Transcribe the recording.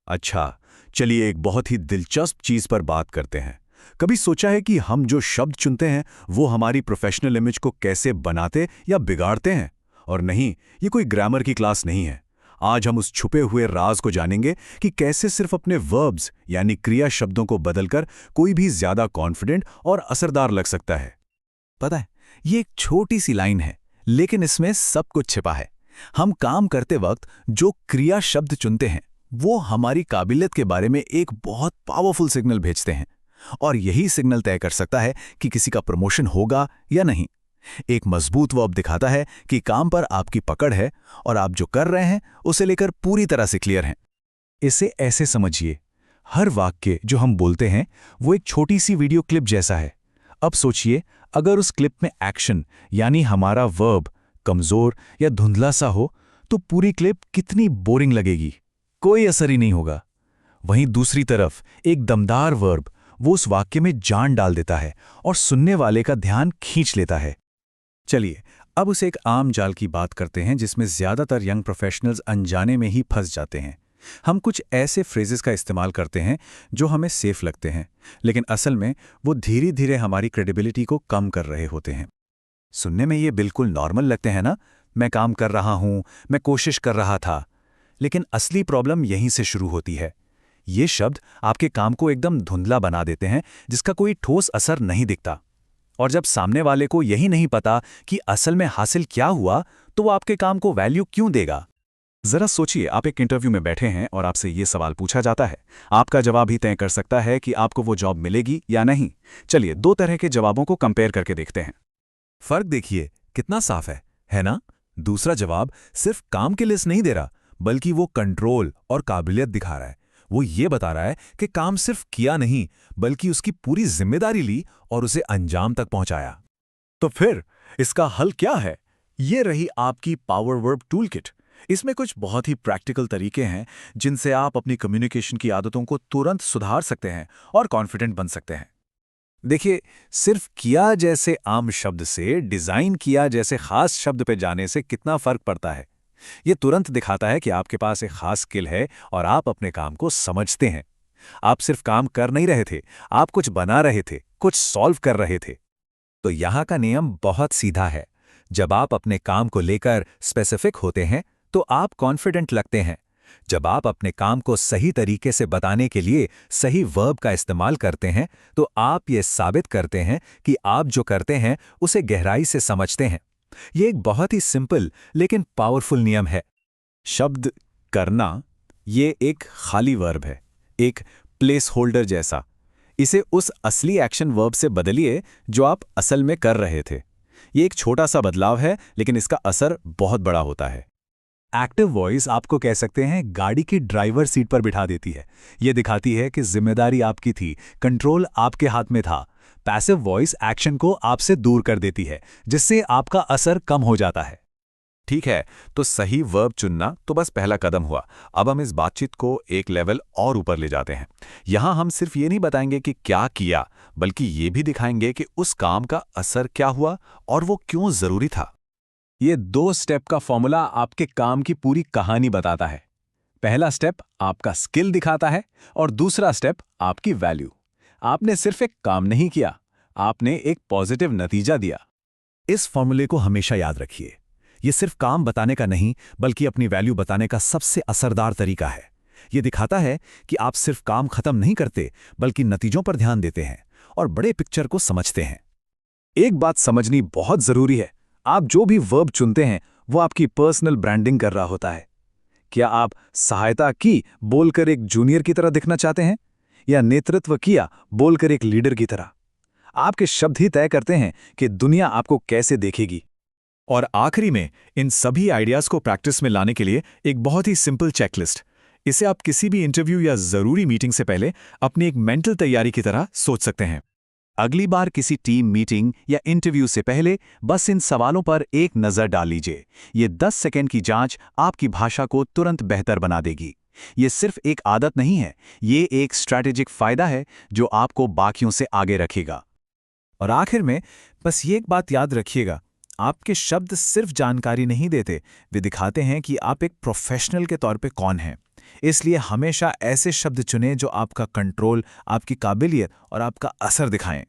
अच्छा, चलिए एक बहुत ही दिलचस्प चीज पर बात करते हैं। कभी सोचा है कि हम जो शब्द चुनते हैं वो हमारी प्रोफेशनल इमेज को कैसे बनाते या बिगाड़ते हैं? और नहीं, ये कोई ग्रामर की क्लास नहीं है। आज हम उस छुपे हुए राज को जानेंगे कि कैसे सिर्फ अपने वर्ब्स यानी क्रिया शब्दों को बदलकर कोई भी ज्यादा कॉन्फिडेंट और असरदार लग सकता है। पता है, ये एक छोटी सी लाइन है, लेकिन इसमें सब कुछ छिपा है। हम काम करते वक्त जो क्रिया शब्द चुनते हैं वो हमारी काबिलियत के बारे में एक बहुत पावरफुल सिग्नल भेजते हैं, और यही सिग्नल तय कर सकता है कि किसी का प्रमोशन होगा या नहीं। एक मजबूत वर्ब दिखाता है कि काम पर आपकी पकड़ है और आप जो कर रहे हैं उसे लेकर पूरी तरह से क्लियर हैं। इसे ऐसे समझिए, हर वाक्य जो हम बोलते हैं वो एक छोटी सी वीडियो क्लिप जैसा है। अब सोचिए, अगर उस क्लिप में एक्शन यानी हमारा वर्ब कमजोर या धुंधला सा हो तो पूरी क्लिप कितनी बोरिंग लगेगी, कोई असर ही नहीं होगा। वहीं दूसरी तरफ एक दमदार वर्ब वो उस वाक्य में जान डाल देता है और सुनने वाले का ध्यान खींच लेता है। चलिए अब उसे एक आम जाल की बात करते हैं जिसमें ज्यादातर यंग प्रोफेशनल्स अनजाने में ही फंस जाते हैं। हम कुछ ऐसे फ्रेजेस का इस्तेमाल करते हैं जो हमें सेफ लगते हैं, लेकिन असल में वो धीरे धीरे हमारी क्रेडिबिलिटी को कम कर रहे होते हैं। सुनने में ये बिल्कुल नॉर्मल लगते हैं ना, मैं काम कर रहा हूं, मैं कोशिश कर रहा था। लेकिन असली प्रॉब्लम यहीं से शुरू होती है। ये शब्द आपके काम को एकदम धुंधला बना देते हैं, जिसका कोई ठोस असर नहीं दिखता। और जब सामने वाले को यही नहीं पता कि असल में हासिल क्या हुआ, तो वो आपके काम को वैल्यू क्यों देगा? जरा सोचिए, आप एक इंटरव्यू में बैठे हैं और आपसे ये सवाल पूछा जाता है। आपका जवाब ही तय कर सकता है कि आपको वो जॉब मिलेगी या नहीं। चलिए दो तरह के जवाबों को कंपेयर करके देखते हैं। फर्क देखिए कितना साफ है ना? दूसरा जवाब सिर्फ काम की लिस्ट नहीं दे रहा, बल्कि वो कंट्रोल और काबिलियत दिखा रहा है। वो ये बता रहा है कि काम सिर्फ किया नहीं, बल्कि उसकी पूरी जिम्मेदारी ली और उसे अंजाम तक पहुंचाया। तो फिर इसका हल क्या है? ये रही आपकी पावर वर्ब टूल किट। इसमें कुछ बहुत ही प्रैक्टिकल तरीके हैं जिनसे आप अपनी कम्युनिकेशन की आदतों को तुरंत सुधार सकते हैं और कॉन्फिडेंट बन सकते हैं। देखिए, सिर्फ किया जैसे आम शब्द से डिजाइन किया जैसे खास शब्द पे जाने से कितना फर्क पड़ता है। ये तुरंत दिखाता है कि आपके पास एक खास स्किल है और आप अपने काम को समझते हैं। आप सिर्फ काम कर नहीं रहे थे, आप कुछ बना रहे थे, कुछ सॉल्व कर रहे थे। तो यहाँ का नियम बहुत सीधा है। जब आप अपने काम को लेकर स्पेसिफिक होते हैं तो आप कॉन्फिडेंट लगते हैं। जब आप अपने काम को सही तरीके से बताने के लिए सही वर्ब का इस्तेमाल करते हैं तो आप ये साबित करते हैं कि आप जो करते हैं उसे गहराई से समझते हैं। ये एक बहुत ही सिंपल लेकिन पावरफुल नियम है। शब्द करना ये एक खाली वर्ब है, एक प्लेस होल्डर जैसा। इसे उस असली एक्शन वर्ब से बदलिए जो आप असल में कर रहे थे। ये एक छोटा सा बदलाव है, लेकिन इसका असर बहुत बड़ा होता है। एक्टिव वॉइस आपको कह सकते हैं गाड़ी की ड्राइवर सीट पर बिठा देती है। ये दिखाती है कि जिम्मेदारी आपकी थी, कंट्रोल आपके हाथ में था। पैसिव वॉइस एक्शन को आपसे दूर कर देती है, जिससे आपका असर कम हो जाता है। ठीक है, तो सही वर्ब चुनना तो बस पहला कदम हुआ। अब हम इस बातचीत को एक लेवल और ऊपर ले जाते हैं। यहां हम सिर्फ ये नहीं बताएंगे कि क्या किया, बल्कि ये भी दिखाएंगे कि उस काम का असर क्या हुआ और वो क्यों जरूरी था। ये 2 स्टेप का फॉर्मूला आपके काम की पूरी कहानी बताता है। पहला स्टेप आपका स्किल दिखाता है और दूसरा स्टेप आपकी वैल्यू। आपने सिर्फ एक काम नहीं किया, आपने एक पॉजिटिव नतीजा दिया। इस फॉर्मूले को हमेशा याद रखिए। ये सिर्फ काम बताने का नहीं, बल्कि अपनी वैल्यू बताने का सबसे असरदार तरीका है। ये दिखाता है कि आप सिर्फ काम खत्म नहीं करते, बल्कि नतीजों पर ध्यान देते हैं और बड़े पिक्चर को समझते हैं। एक बात समझनी बहुत जरूरी है, आप जो भी वर्ब चुनते हैं वो आपकी पर्सनल ब्रांडिंग कर रहा होता है। क्या आप सहायता की बोलकर एक जूनियर की तरह दिखना चाहते हैं, या नेतृत्व किया बोलकर एक लीडर की तरह? आपके शब्द ही तय करते हैं कि दुनिया आपको कैसे देखेगी। और आखिरी में, इन सभी आइडियाज को प्रैक्टिस में लाने के लिए एक बहुत ही सिंपल चेकलिस्ट। इसे आप किसी भी इंटरव्यू या जरूरी मीटिंग से पहले अपनी एक मेंटल तैयारी की तरह सोच सकते हैं। अगली बार किसी टीम मीटिंग या इंटरव्यू से पहले बस इन सवालों पर एक नज़र डाल लीजिए। ये 10 सेकंड की जांच आपकी भाषा को तुरंत बेहतर बना देगी। ये सिर्फ एक आदत नहीं है, ये एक स्ट्रैटेजिक फायदा है जो आपको बाकियों से आगे रखेगा। और आखिर में बस ये एक बात याद रखिएगा, आपके शब्द सिर्फ जानकारी नहीं देते, वे दिखाते हैं कि आप एक प्रोफेशनल के तौर पे कौन हैं। इसलिए हमेशा ऐसे शब्द चुनें जो आपका कंट्रोल, आपकी काबिलियत और आपका असर दिखाएं।